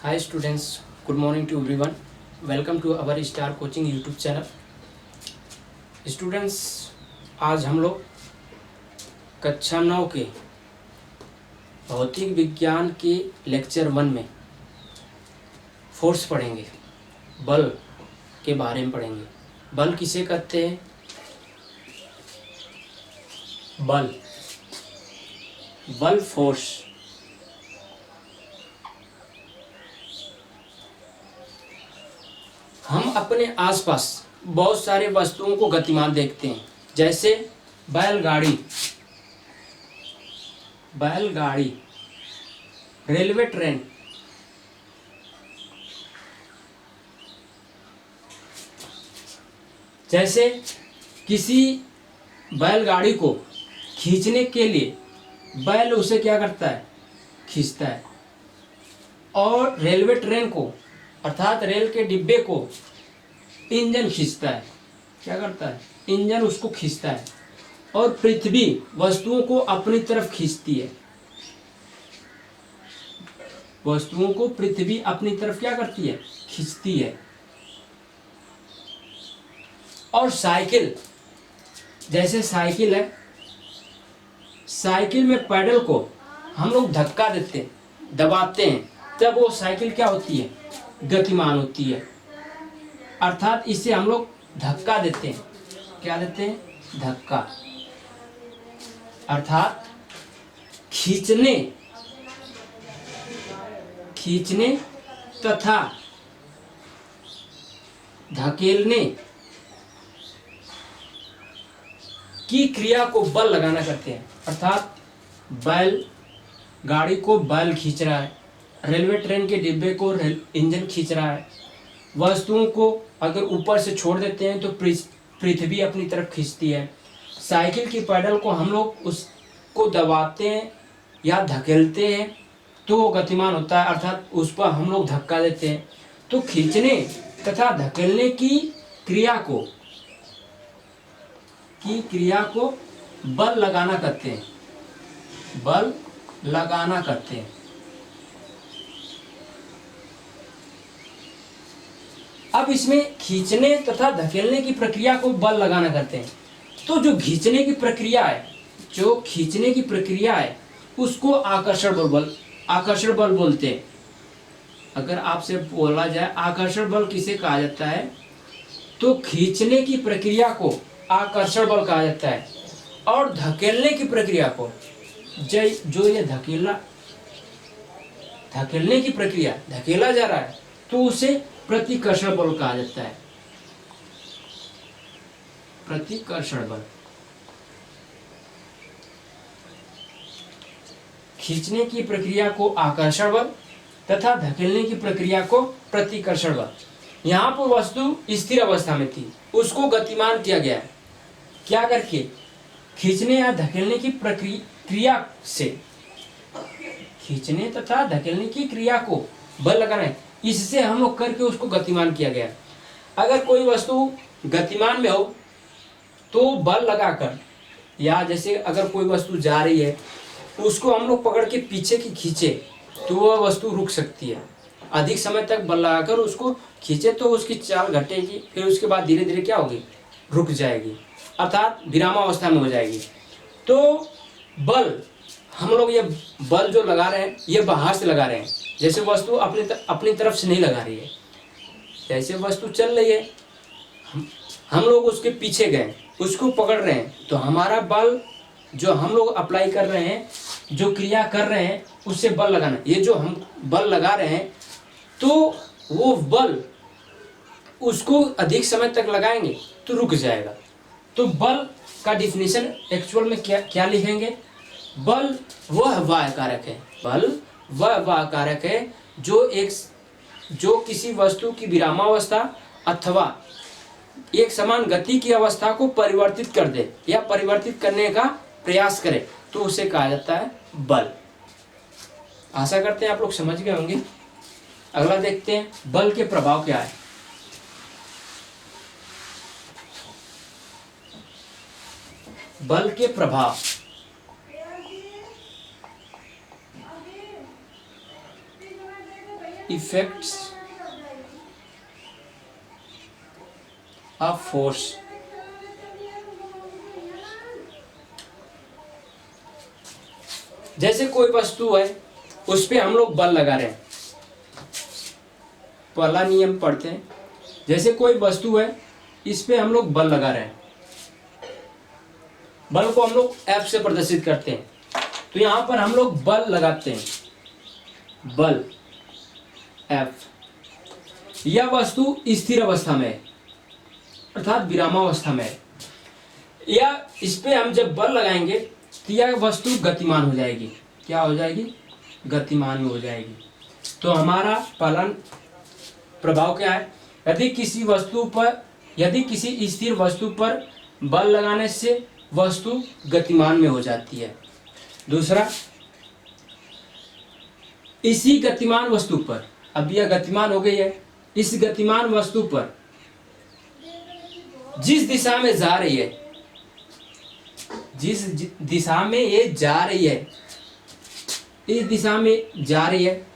Hi students, good morning to everyone. Welcome to our Star Coaching YouTube channel. Students, आज हम लोग कक्षा 9 के भौतिक विज्ञान के लेक्चर 1 में फोर्स पढ़ेंगे। बल के बारे में पढ़ेंगे। बल किसे कहते हैं? बल फोर्स। हम अपने आसपास बहुत सारे वस्तुओं को गतिमान देखते हैं, जैसे बैलगाड़ी, रेलवे ट्रेन, जैसे किसी बैलगाड़ी को खींचने के लिए बैल उसे क्या करता है? खींचता है। और रेलवे ट्रेन को अर्थात रेल के डिब्बे को इंजन खींचता है। क्या करता है? इंजन उसको खींचता है। और पृथ्वी वस्तुओं को अपनी तरफ खींचती है। वस्तुओं को पृथ्वी अपनी तरफ क्या करती है? खींचती है। और साइकिल, जैसे साइकिल है, साइकिल में पैडल को हम लोग धक्का देते हैं, दबाते हैं, तब वो साइकिल क्या होती है? गतिमान होती है। अर्थात इसे हम लोग धक्का देते हैं। क्या देते हैं? धक्का। अर्थात खींचने तथा धकेलने की क्रिया को बल लगाना करते हैं। अर्थात बैल गाड़ी को बैल खींच रहा है, रेलवे ट्रेन के डिब्बे को इंजन खींच रहा है। वस्तुओं को अगर ऊपर से छोड़ देते हैं तो पृथ्वी अपनी तरफ खींचती है। साइकिल की पैडल को हम लोग उसको दबाते हैं या धकेलते हैं तो वो गतिमान होता है, अर्थात उस पर हम लोग धक्का देते हैं। तो खींचने तथा धकेलने की क्रिया को बल लगाना कहते हैं। बल लगाना कहते हैं। अब इसमें खींचने तथा धकेलने की प्रक्रिया को बल लगाना करते हैं। तो जो खींचने की प्रक्रिया है उसको आकर्षण बल बोलते हैं। अगर आपसे बोला जाए आकर्षण बल किसे कहा जाता है, तो खींचने की प्रक्रिया को आकर्षण बल कहा जाता है। और धकेलने की प्रक्रिया को जो ये धकेलने की प्रक्रिया, धकेला जा रहा है, तो उसे प्रतिकर्षण बल कहा जाता है। प्रतिकर्षण बल। खींचने की प्रक्रिया को आकर्षण बल तथा धकेलने की प्रक्रिया को प्रतिकर्षण बल। यहाँ पर वस्तु स्थिर अवस्था में थी, उसको गतिमान किया गया है। क्या करके? खींचने या धकेलने की क्रिया से। खींचने तथा धकेलने की क्रिया को बल लगाना है, इससे हम लोग करके उसको गतिमान किया गया। अगर कोई वस्तु गतिमान में हो तो बल लगाकर, या जैसे अगर कोई वस्तु जा रही है उसको हम लोग पकड़ के पीछे की खींचे तो वह वस्तु रुक सकती है। अधिक समय तक बल लगाकर उसको खींचे तो उसकी चाल घटेगी, फिर उसके बाद धीरे धीरे क्या होगी? रुक जाएगी, अर्थात विरामावस्था में हो जाएगी। तो बल हम लोग ये बल जो लगा रहे हैं ये बाहर से लगा रहे हैं। जैसे वस्तु अपनी तरफ से नहीं लगा रही है, जैसे वस्तु चल रही है, हम लोग उसके पीछे गए, उसको पकड़ रहे हैं, तो हमारा बल जो हम लोग अप्लाई कर रहे हैं, जो क्रिया कर रहे हैं, उससे बल लगाना। ये जो हम बल लगा रहे हैं तो वो बल उसको अधिक समय तक लगाएंगे तो रुक जाएगा। तो बल का डिफिनेशन एक्चुअल में क्या लिखेंगे? बल वह वाह कारक है। बल वह वाह कारक है जो किसी वस्तु की विरामावस्था अथवा एक समान गति की अवस्था को परिवर्तित कर दे या परिवर्तित करने का प्रयास करे, तो उसे कहा जाता है बल। आशा करते हैं आप लोग समझ गए होंगे। अगला देखते हैं, बल के प्रभाव क्या है। बल के प्रभाव। Effects of force. जैसे कोई वस्तु है, उस पे हम लोग बल लगा रहे हैं। पहला नियम पढ़ते हैं। जैसे कोई वस्तु है, इस पे हम लोग बल लगा रहे हैं। बल को हम लोग F से प्रदर्शित करते हैं। तो यहां पर हम लोग बल लगाते हैं, बल F। यह वस्तु स्थिर अवस्था में है, अर्थात विरामावस्था में है। या इस पे हम जब बल लगाएंगे तो यह वस्तु गतिमान हो जाएगी। क्या हो जाएगी? गतिमान में हो जाएगी। तो हमारा पहला प्रभाव क्या है? यदि किसी स्थिर वस्तु पर बल लगाने से वस्तु गतिमान में हो जाती है। दूसरा, इसी गतिमान वस्तु पर, अब यह गतिमान हो गई है, इस गतिमान वस्तु पर जिस दिशा में जा रही है, जिस दिशा में ये जा रही है, इस दिशा में जा रही है,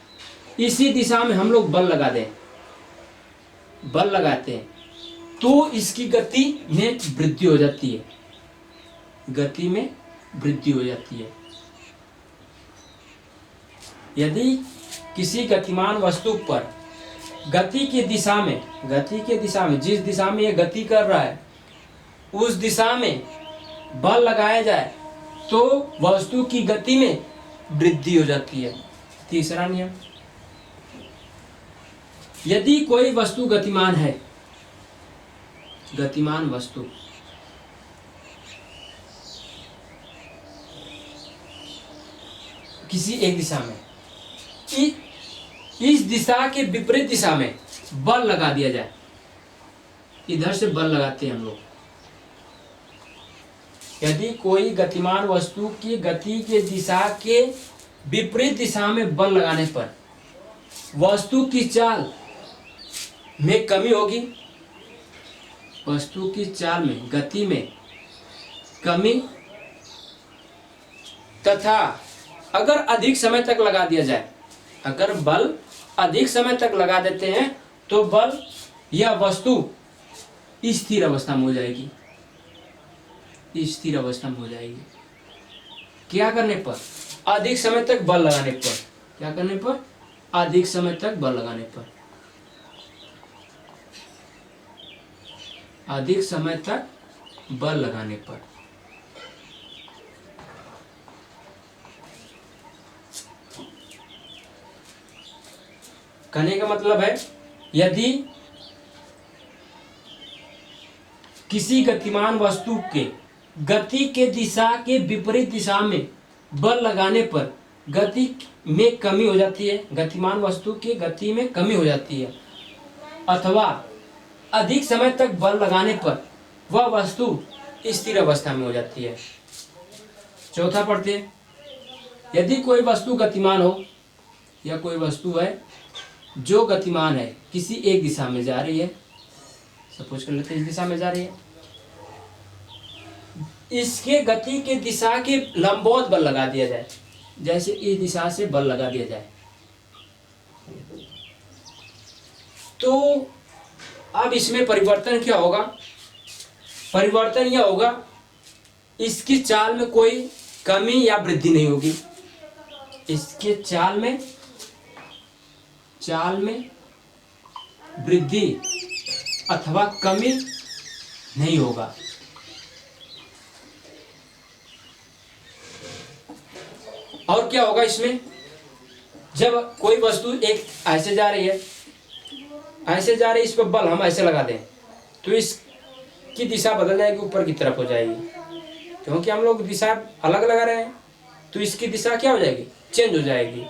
इसी दिशा में हम लोग बल लगा दें, बल लगाते हैं, तो इसकी गति में वृद्धि हो जाती है, गति में वृद्धि हो जाती है। यदि किसी गतिमान वस्तु पर गति की दिशा में जिस दिशा में ये गति कर रहा है, उस दिशा में बल लगाया जाए तो वस्तु की गति में वृद्धि हो जाती है। तीसरा नियम, यदि कोई वस्तु गतिमान है, गतिमान वस्तु किसी एक दिशा में, इस दिशा के विपरीत दिशा में बल लगा दिया जाए, इधर से बल लगाते हैं हम लोग। यदि कोई गतिमान वस्तु की गति के दिशा के विपरीत दिशा में बल लगाने पर वस्तु की चाल में कमी होगी, वस्तु की चाल में, गति में कमी, तथा अगर अधिक समय तक लगा दिया जाए, अगर बल अधिक समय तक लगा देते हैं तो बल या वस्तु स्थिर अवस्था में हो जाएगी, स्थिर अवस्था में हो जाएगी। क्या करने पर? अधिक समय तक बल लगाने पर। क्या करने पर? अधिक समय तक बल लगाने पर, अधिक समय तक बल लगाने पर। कहने का मतलब है, यदि किसी गतिमान वस्तु के गति के दिशा के विपरीत दिशा में बल लगाने पर गति में कमी हो जाती है, गतिमान वस्तु की गति में कमी हो जाती है, अथवा अधिक समय तक बल लगाने पर वह वस्तु स्थिर अवस्था में हो जाती है। चौथा पढ़ते हैं, यदि कोई वस्तु गतिमान हो, या कोई वस्तु है जो गतिमान है, किसी एक दिशा में जा रही है, सपोज कर लेते हैं इस दिशा में जा रही है, इसके गति के दिशा के लंबवत बल लगा दिया जाए, जैसे इस दिशा से बल लगा दिया जाए, तो अब इसमें परिवर्तन क्या होगा? परिवर्तन यह होगा, इसकी चाल में कोई कमी या वृद्धि नहीं होगी, इसके चाल में वृद्धि अथवा कमी नहीं होगा। और क्या होगा इसमें? जब कोई वस्तु एक ऐसे जा रही है, ऐसे जा रही है, इस पर बल हम ऐसे लगा दें तो इसकी दिशा बदल जाएगी, ऊपर की तरफ हो जाएगी, क्योंकि हम लोग दिशा अलग लगा रहे हैं, तो इसकी दिशा क्या हो जाएगी? चेंज हो जाएगी।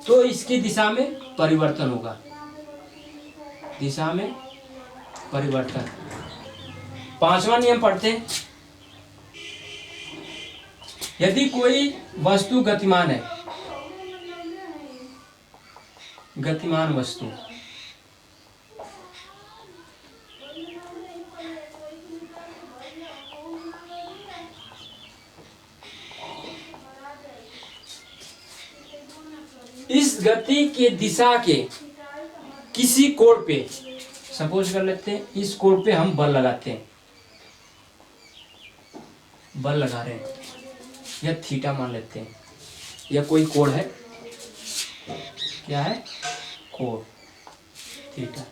तो इसकी दिशा में परिवर्तन होगा, दिशा में परिवर्तन। पांचवा नियम पढ़ते हैं, यदि कोई वस्तु गतिमान है, गतिमान वस्तु, इस गति के दिशा के किसी कोण पे, सपोज कर लेते हैं इस कोण पे हम बल लगाते हैं, बल लगा रहे हैं, या थीटा मान लेते हैं, या कोई कोण है, क्या है, कोण थीटा,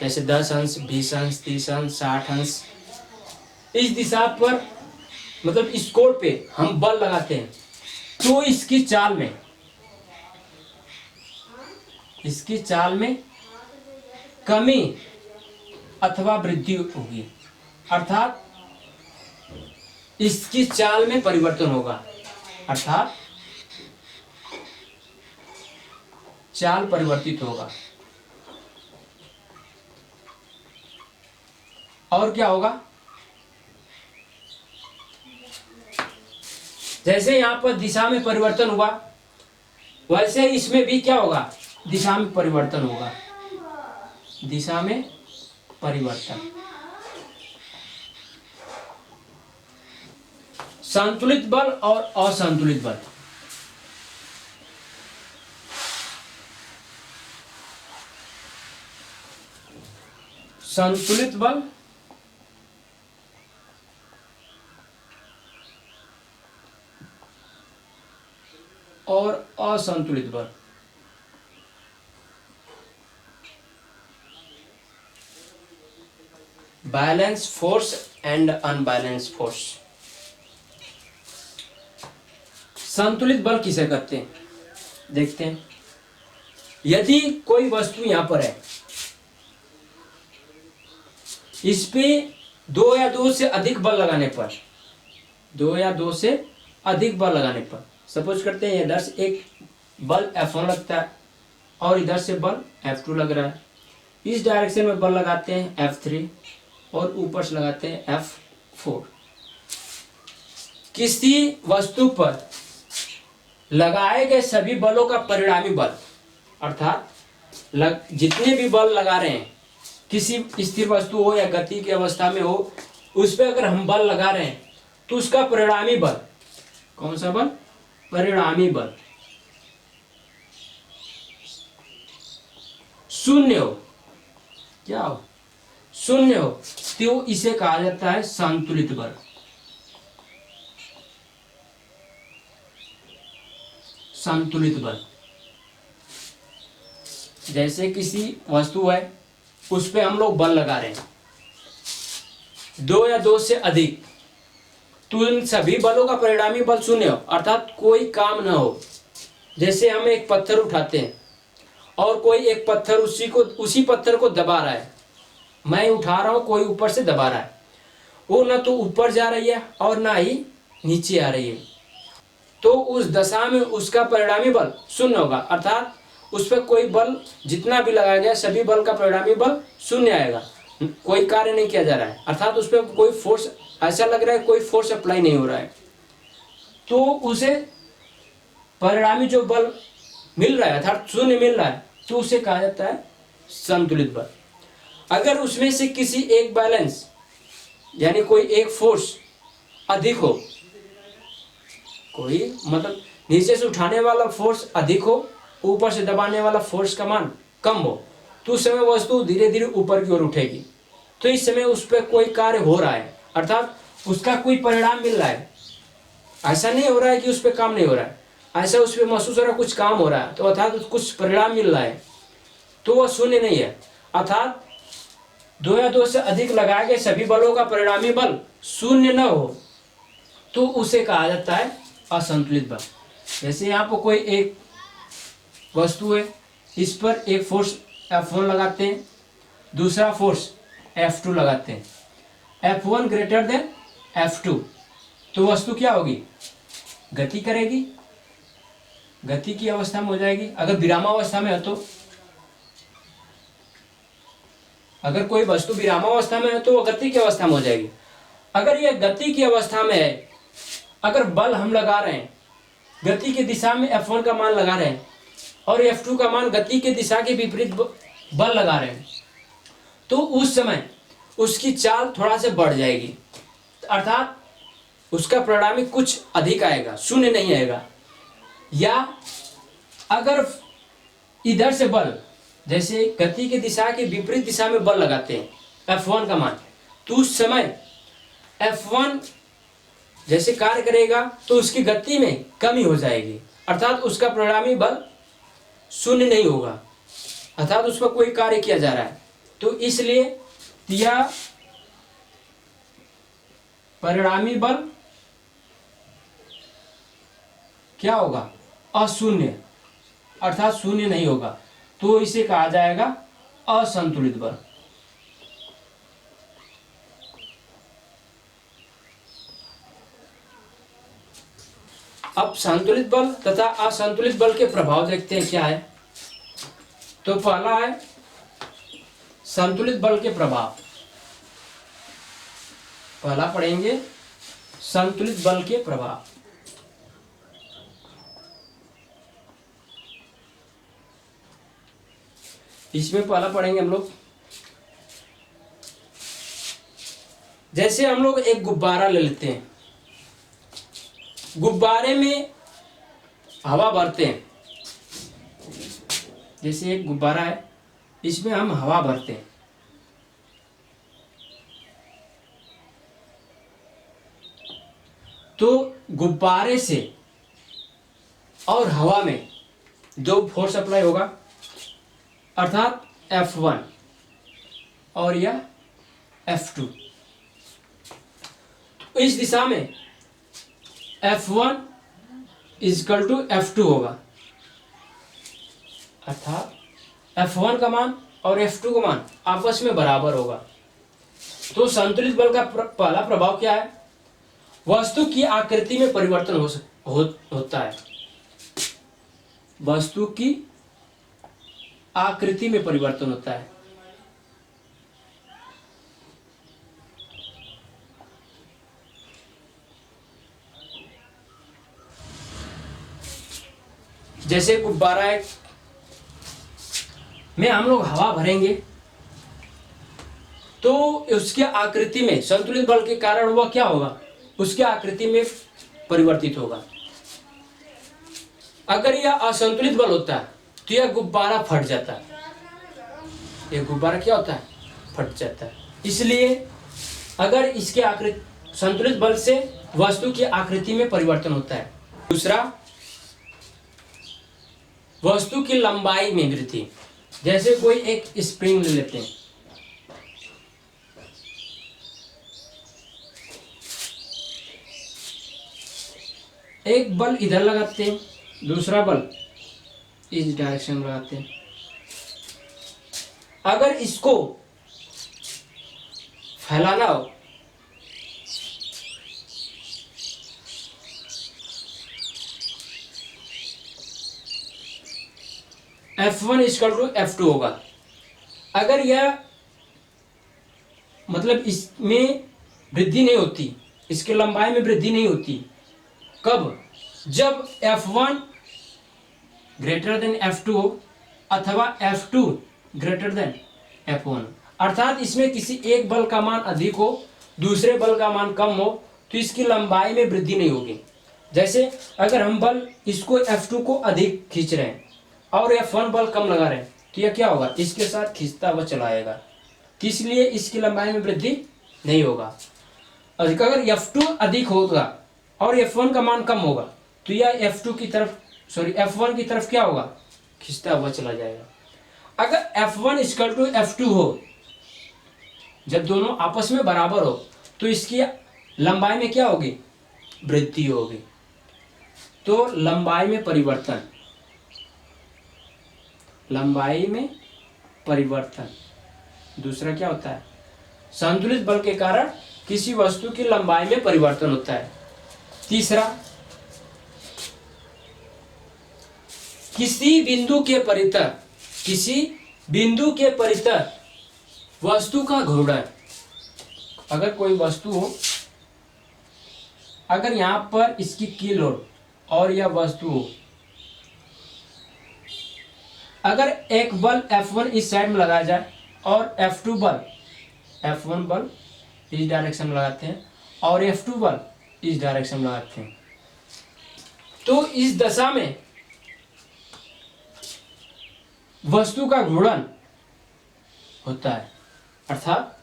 जैसे 10 अंश, 20 अंश, 30 अंश, 60 अंश, इस दिशा पर मतलब इस कोण पे हम बल लगाते हैं, तो इसकी चाल में कमी अथवा वृद्धि होगी, अर्थात इसकी चाल में परिवर्तन होगा, अर्थात चाल परिवर्तित होगा। और क्या होगा, जैसे यहां पर दिशा में परिवर्तन हुआ, वैसे इसमें भी क्या होगा, दिशा में परिवर्तन होगा, दिशा में परिवर्तन। संतुलित बल और असंतुलित बल। संतुलित बल और असंतुलित बल। Balance force and unbalance force. संतुलित बल किसे कहते हैं, देखते हैं। यदि कोई वस्तु यहां पर है, इस पे 2 या 2 से अधिक बल लगाने पर, 2 या 2 से अधिक बल लगाने पर, सपोज करते हैं इधर से एक बल F1 लगता है और इधर से बल F2 लग रहा है, इस डायरेक्शन में बल लगाते हैं F3 और ऊपर से लगाते हैं F4। किसी वस्तु पर लगाए गए सभी बलों का परिणामी बल, अर्थात जितने भी बल लगा रहे हैं, किसी स्थिर वस्तु हो या गति की अवस्था में हो, उस पर अगर हम बल लगा रहे हैं तो उसका परिणामी बल, कौन सा बल, परिणामी बल शून्य हो, क्या हो, शून्य हो, तो इसे कहा जाता है संतुलित बल। संतुलित बल, जैसे किसी वस्तु है, उस पे हम लोग बल लगा रहे हैं 2 या 2 से अधिक, तो इन सभी बलों का परिणामी बल शून्य हो, अर्थात कोई काम न हो। जैसे हम एक पत्थर उठाते हैं और कोई एक पत्थर उसी पत्थर को दबा रहा है, मैं उठा रहा हूं, कोई ऊपर से दबा रहा है, वो ना तो ऊपर जा रही है और ना ही नीचे आ रही है, तो उस दशा में उसका परिणामी बल शून्य होगा, अर्थात उस पर कोई बल जितना भी लगाया गया सभी बल का परिणामी बल शून्य आएगा, कोई कार्य नहीं किया जा रहा है, अर्थात उस पर कोई फोर्स, ऐसा लग रहा है कोई फोर्स अप्लाई नहीं हो रहा है, तो उसे परिणामी जो बल मिल रहा है अर्थात शून्य मिल रहा है, तो उसे कहा जाता है संतुलित बल। अगर उसमें से किसी एक बैलेंस यानी कोई एक फोर्स अधिक हो, कोई मतलब नीचे से उठाने वाला फोर्स अधिक हो, ऊपर से दबाने वाला फोर्स का मान कम हो, तो उस समय वस्तु धीरे धीरे ऊपर की ओर उठेगी, तो इस समय उस पर कोई कार्य हो रहा है, अर्थात उसका कोई परिणाम मिल रहा है, ऐसा नहीं हो रहा है कि उस पर काम नहीं हो रहा है, ऐसा उस पर महसूस हो रहा है कुछ काम हो रहा है, तो अर्थात कुछ परिणाम मिल रहा है, तो वह शून्य नहीं है, अर्थात 2 या 2 से अधिक लगाए गए सभी बलों का परिणामी बल शून्य न हो, तो उसे कहा जाता है असंतुलित बल। जैसे यहाँ पर कोई एक वस्तु है, इस पर एक फोर्स F1 लगाते हैं, दूसरा फोर्स F2 लगाते हैं, F1 ग्रेटर देन F2, तो वस्तु क्या होगी, गति करेगी, गति की अवस्था में हो जाएगी। अगर विरामावस्था में है तो, अगर कोई वस्तु विरामावस्था में है तो वो गति की अवस्था में हो जाएगी। अगर यह गति की अवस्था में है, अगर बल हम लगा रहे हैं, गति की दिशा में F1 का मान लगा रहे हैं और F2 का मान गति की दिशा के विपरीत बल लगा रहे हैं, तो उस समय उसकी चाल थोड़ा से बढ़ जाएगी, अर्थात उसका परिणामी कुछ अधिक आएगा, शून्य नहीं आएगा। या अगर इधर से बल, जैसे गति की दिशा के विपरीत दिशा में बल लगाते हैं F1 का मान, तो उस समय F1 जैसे कार्य करेगा तो उसकी गति में कमी हो जाएगी, अर्थात उसका परिणामी बल शून्य नहीं होगा, अर्थात उस पर कोई कार्य किया जा रहा है। तो इसलिए यह परिणामी बल क्या होगा, अशून्य, अर्थात शून्य नहीं होगा, तो इसे कहा जाएगा असंतुलित बल। अब संतुलित बल तथा असंतुलित बल के प्रभाव देखते हैं क्या है। तो पहला है संतुलित बल के प्रभाव। पहला पढ़ेंगे संतुलित बल के प्रभाव। इसमें पहला पढ़ेंगे हम लोग, जैसे हम लोग एक गुब्बारा ले लेते हैं, गुब्बारे में हवा भरते हैं, जैसे एक गुब्बारा है, इसमें हम हवा भरते हैं, तो गुब्बारे से और हवा में दो फोर्स अप्लाई होगा, अर्थात F1 और यह F2। तो इस दिशा में F1 इजकल टू F2 होगा, अर्थात F1 का मान और F2 का मान आपस में बराबर होगा। तो संतुलित बल का पहला प्रभाव क्या है, वस्तु की आकृति में परिवर्तन होता है, वस्तु की आकृति में परिवर्तन होता है। जैसे गुब्बारा में हम लोग हवा भरेंगे तो उसके आकृति में संतुलित बल के कारण वह क्या होगा, उसके आकृति में परिवर्तित होगा। अगर यह असंतुलित बल होता है तो यह गुब्बारा फट जाता है, यह गुब्बारा क्या होता है, फट जाता है। इसलिए अगर इसके आकृति संतुलित बल से वस्तु की आकृति में परिवर्तन होता है। दूसरा, वस्तु की लंबाई में वृद्धि। जैसे कोई एक स्प्रिंग ले लेते हैं, एक बल इधर लगाते हैं, दूसरा बल इस डायरेक्शन में लगाते हैं। अगर इसको फैलाना हो F1 इक्वल टू F2 होगा। अगर यह मतलब इसमें वृद्धि नहीं होती, इसके लंबाई में वृद्धि नहीं होती, कब, जब F1 ग्रेटर देन F2 हो अथवा F2 ग्रेटर देन F1, अर्थात इसमें किसी एक बल का मान अधिक हो, दूसरे बल का मान कम हो, तो इसकी लंबाई में वृद्धि नहीं होगी। जैसे अगर हम बल इसको F2 को अधिक खींच रहे हैं और F1 बल कम लगा रहे हैं, तो यह क्या होगा, इसके साथ खींचता हुआ चलाएगा, तो इसलिए इसकी लंबाई में वृद्धि नहीं होगा। अगर F2 अधिक होगा और F1 का मान कम होगा तो यह F1 की तरफ क्या होगा, खींचता हुआ चला जाएगा। अगर F1 इक्वल टू F2 हो, जब दोनों आपस में बराबर हो, तो इसकी लंबाई में क्या होगी, वृद्धि होगी। तो लंबाई में परिवर्तन, लंबाई में परिवर्तन। दूसरा क्या होता है, संतुलित बल के कारण किसी वस्तु की लंबाई में परिवर्तन होता है। तीसरा, किसी बिंदु के परितः वस्तु का घूर्णन। अगर कोई वस्तु हो, अगर यहां पर इसकी कील हो और यह वस्तु हो, अगर एक बल F1 इस साइड में लगाया जाए और F1 बल इस डायरेक्शन में लगाते हैं और F2 बल इस डायरेक्शन में लगाते हैं, तो इस दशा में वस्तु का घूर्णन होता है। अर्थात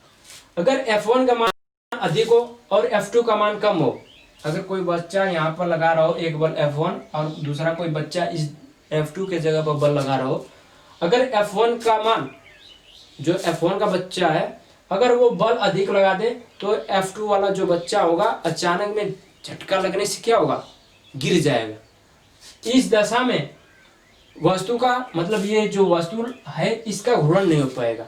अगर F1 का मान अधिक हो और F2 का मान कम हो, अगर कोई बच्चा यहाँ पर लगा रहा हो एक बल F1 और दूसरा कोई बच्चा इस F2 के जगह पर बल लगा रहा हो, अगर F1 का मान, जो F1 का बच्चा है, अगर वो बल अधिक लगा दे तो F2 वाला जो बच्चा होगा अचानक में झटका लगने से क्या होगा, गिर जाएगा। इस दशा में वस्तु का मतलब ये जो वस्तु है इसका घूर्णन नहीं हो पाएगा।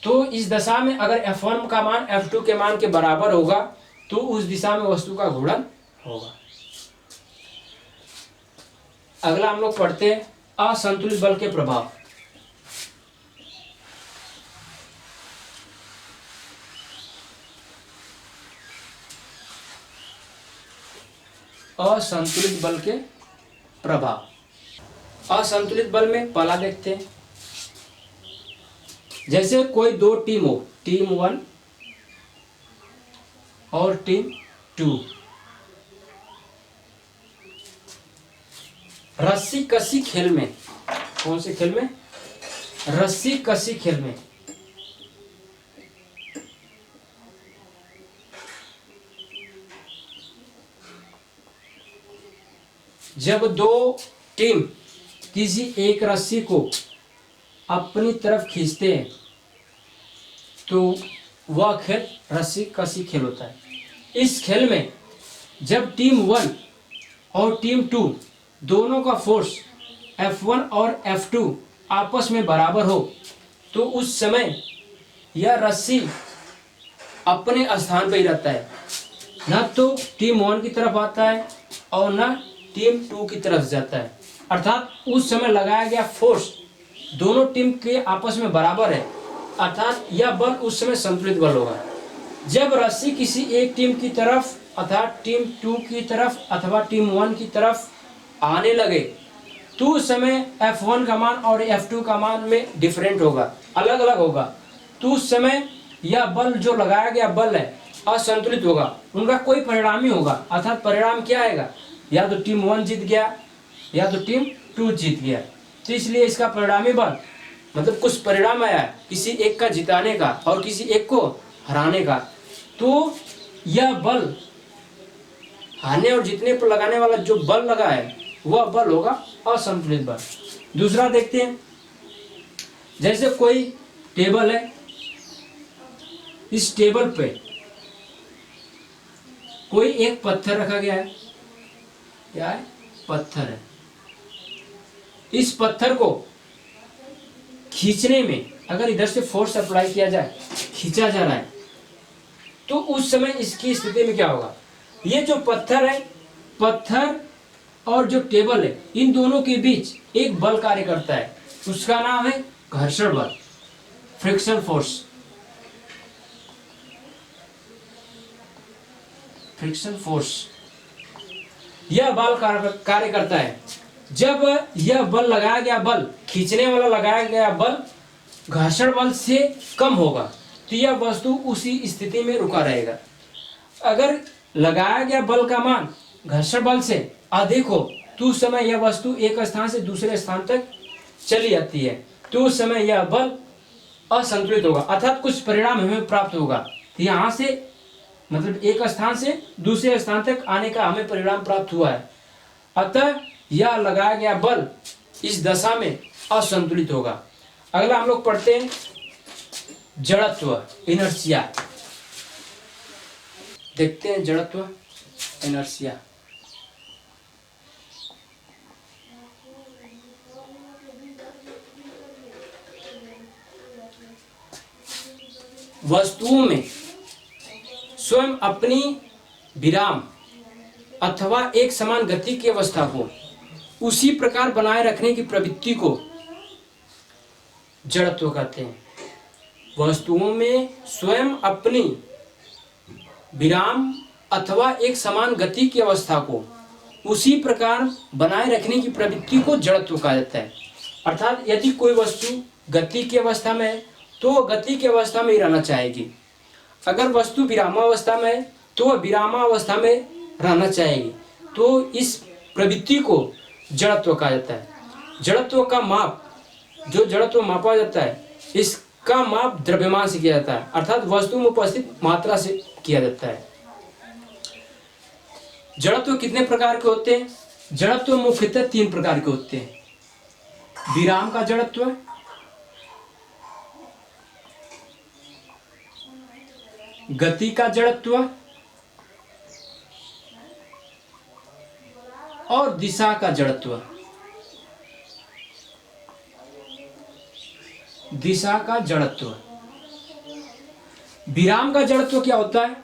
तो इस दशा में अगर F1 का मान F2 के मान के बराबर होगा तो उस दिशा में वस्तु का घूर्णन होगा। अगला हम लोग पढ़ते हैं असंतुलित बल के प्रभाव। असंतुलित बल के प्रभाव। असंतुलित बल में पहला देखते हैं, जैसे कोई दो टीम हो, टीम 1 और टीम 2, रस्सी कसी खेल में, कौन से खेल में, रस्सी कसी खेल में जब दो टीम किसी एक रस्सी को अपनी तरफ खींचते हैं तो वह खेल रस्सी कसी खेल होता है। इस खेल में जब टीम 1 और टीम 2 दोनों का फोर्स F1 और F2 आपस में बराबर हो तो उस समय यह रस्सी अपने स्थान पर ही रहता है, न तो टीम 1 की तरफ आता है और न टीम 2 की तरफ जाता है। अर्थात उस समय लगाया गया फोर्स दोनों टीम के आपस में बराबर है, अर्थात यह बल उस समय संतुलित बल होगा। जब रस्सी किसी एक टीम की तरफ अर्थात टीम 2 की तरफ अथवा टीम 1 की तरफ आने लगे तो उस समय F1 का मान और F2 का मान में डिफरेंट होगा, अलग अलग होगा। तो उस समय यह बल जो लगाया गया बल है असंतुलित होगा, उनका कोई परिणाम ही होगा। अर्थात परिणाम क्या आएगा, या तो टीम 1 जीत गया या तो टीम 2 जीत गया। तो इसलिए इसका परिणामी बल मतलब कुछ परिणाम आया किसी एक का जिताने का और किसी एक को हराने का, तो यह बल हारने और जीतने पर लगाने वाला जो बल लगा है वह बल होगा असंतुलित बल। दूसरा देखते हैं, जैसे कोई टेबल है, इस टेबल पे कोई एक पत्थर रखा गया है, क्या है, पत्थर है। इस पत्थर को खींचने में अगर इधर से फोर्स अप्लाई किया जाए, खींचा जा रहा है, तो उस समय इसकी स्थिति में क्या होगा, ये जो पत्थर है, पत्थर और जो टेबल है, इन दोनों के बीच एक बल कार्य करता है, उसका नाम है घर्षण बल, फ्रिक्शन फोर्स, फ्रिक्शन फोर्स। यह बल कार्य करता है। जब यह बल लगाया गया बल, खींचने वाला लगाया गया बल घर्षण बल से कम होगा तो यह वस्तु उसी स्थिति में रुका रहेगा। अगर लगाया गया बल का मान घर्षण बल से अधिक हो तो उस समय यह वस्तु एक स्थान से दूसरे स्थान तक चली जाती है, तो उस समय यह बल असंतुलित होगा, अर्थात कुछ परिणाम हमें प्राप्त होगा। यहाँ से मतलब एक स्थान से दूसरे स्थान तक आने का हमें परिणाम प्राप्त हुआ है, अतः यह लगाया गया बल इस दशा में असंतुलित होगा। अगला हम लोग पढ़ते हैं जड़त्व, इनर्शिया। देखते हैं जड़त्व, इनर्शिया। वस्तुओं में स्वयं अपनी विराम अथवा एक समान गति की अवस्था को उसी प्रकार बनाए रखने की प्रवृत्ति को जड़त्व कहते हैं। वस्तुओं में स्वयं अपनी विराम अथवा एक समान गति की अवस्था को उसी प्रकार बनाए रखने की प्रवृत्ति को जड़त्व कहा जाता है। अर्थात यदि कोई वस्तु गति की अवस्था में है तो वह गति की अवस्था में ही रहना चाहेगी, अगर वस्तु विरामावस्था में है तो वह विरामावस्था में रहना चाहेगी, तो इस प्रवृत्ति को जड़त्व कहा जाता है। जड़त्व का माप, जो जड़त्व मापा जाता है, इसका माप द्रव्यमान से किया जाता है, अर्थात वस्तु में उपस्थित मात्रा से किया जाता है। जड़त्व कितने प्रकार के होते हैं? जड़त्व मुख्यतः 3 प्रकार के होते हैं। विराम का जड़त्व, गति का जड़त्व और दिशा का जड़त्व। दिशा का जड़त्व। विराम का जड़त्व क्या होता है?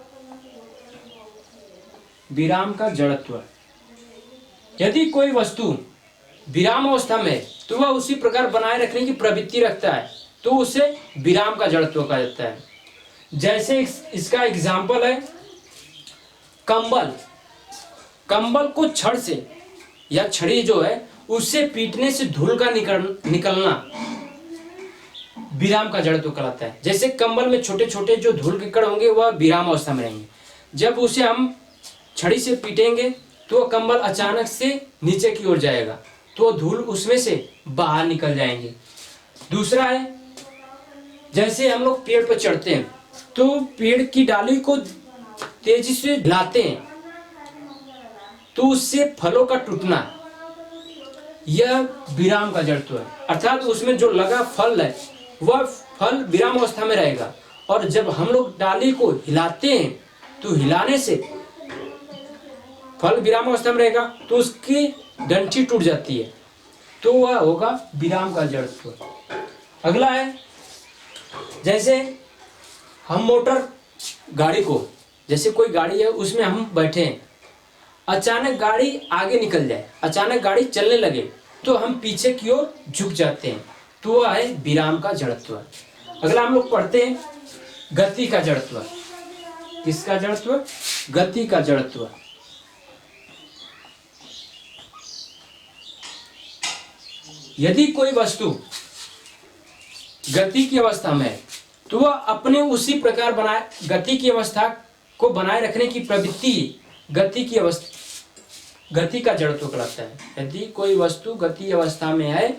विराम का जड़त्व, यदि कोई वस्तु विराम अवस्था में तो वह उसी प्रकार बनाए रखने की प्रवृत्ति रखता है, तो उसे विराम का जड़त्व कहा जाता है। जैसे इसका एग्जाम्पल है कंबल। कंबल को छड़ से या छड़ी जो है उससे पीटने से धूल का निकलना विराम का जड़त्व कहलाता है। जैसे कंबल में छोटे छोटे जो धूल के कण होंगे वह विराम अवस्था में रहेंगे। जब उसे हम छड़ी से पीटेंगे तो कंबल अचानक से नीचे की ओर जाएगा, तो धूल उसमें से बाहर निकल जाएंगे। दूसरा है, जैसे हम लोग पेड़ पर चढ़ते हैं तो पेड़ की डाली को तेजी से हिलाते हैं तो उससे फलों का टूटना, यह विराम का जड़त्व है। अर्थात उसमें जो लगा फल है वह फल विराम अवस्था में रहेगा, और जब हम लोग डाली को हिलाते हैं तो हिलाने से फल विराम अवस्था में रहेगा, तो उसकी डंठी टूट जाती है, तो वह होगा विराम का जड़त्व। अगला है, जैसे हम मोटर गाड़ी को, जैसे कोई गाड़ी है उसमें हम बैठे हैं, अचानक गाड़ी आगे निकल जाए, अचानक गाड़ी चलने लगे तो हम पीछे की ओर झुक जाते हैं, तो वह है विराम का जड़त्व। अगला हम लोग पढ़ते हैं गति का जड़त्व। किसका जड़त्व? गति का जड़त्व। यदि कोई वस्तु गति की अवस्था में है तो वह अपने उसी प्रकार गति की अवस्था को बनाए रखने की प्रवृत्ति गति का जड़त्व कहलाता है। यदि कोई वस्तु गति अवस्था में है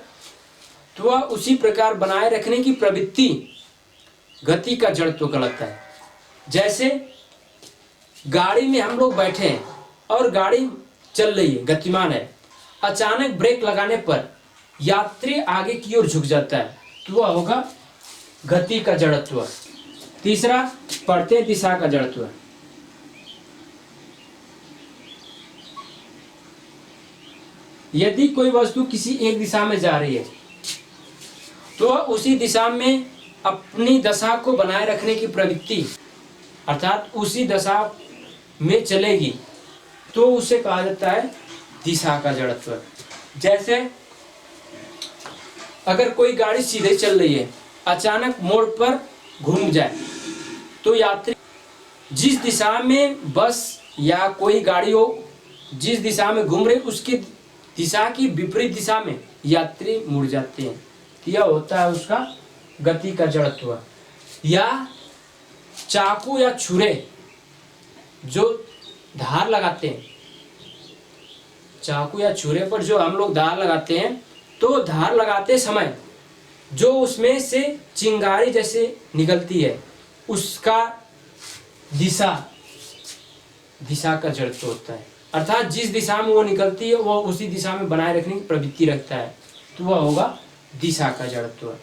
तो वह उसी प्रकार बनाए रखने की प्रवृत्ति गति का जड़त्व कहलाता है। जैसे गाड़ी में हम लोग बैठे हैं और गाड़ी चल रही है, गतिमान है, अचानक ब्रेक लगाने पर यात्री आगे की ओर झुक जाता है, तो वह होगा गति का जड़त्व। तीसरा पढ़ते हैं दिशा का जड़त्व। यदि कोई वस्तु किसी एक दिशा में जा रही है तो उसी दिशा में अपनी दशा को बनाए रखने की प्रवृत्ति, अर्थात उसी दशा में चलेगी, तो उसे कहा जाता है दिशा का जड़त्व। जैसे अगर कोई गाड़ी सीधे चल रही है, अचानक मोड़ पर घूम जाए, तो यात्री जिस दिशा में बस या कोई गाड़ी हो, जिस दिशा में घूम रही, उसकी दिशा की विपरीत दिशा में यात्री मुड़ जाते हैं, यह होता है उसका गति का जड़त्व। या चाकू या छुरे जो धार लगाते हैं, चाकू या छुरे पर जो हम लोग धार लगाते हैं, तो धार लगाते समय जो उसमें से चिंगारी जैसे निकलती है, उसका दिशा का जड़त्व होता है। अर्थात जिस दिशा में वो निकलती है वो उसी दिशा में बनाए रखने की प्रवृत्ति रखता है, तो वह होगा दिशा का जड़त्व।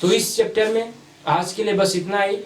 तो इस चैप्टर में आज के लिए बस इतना ही।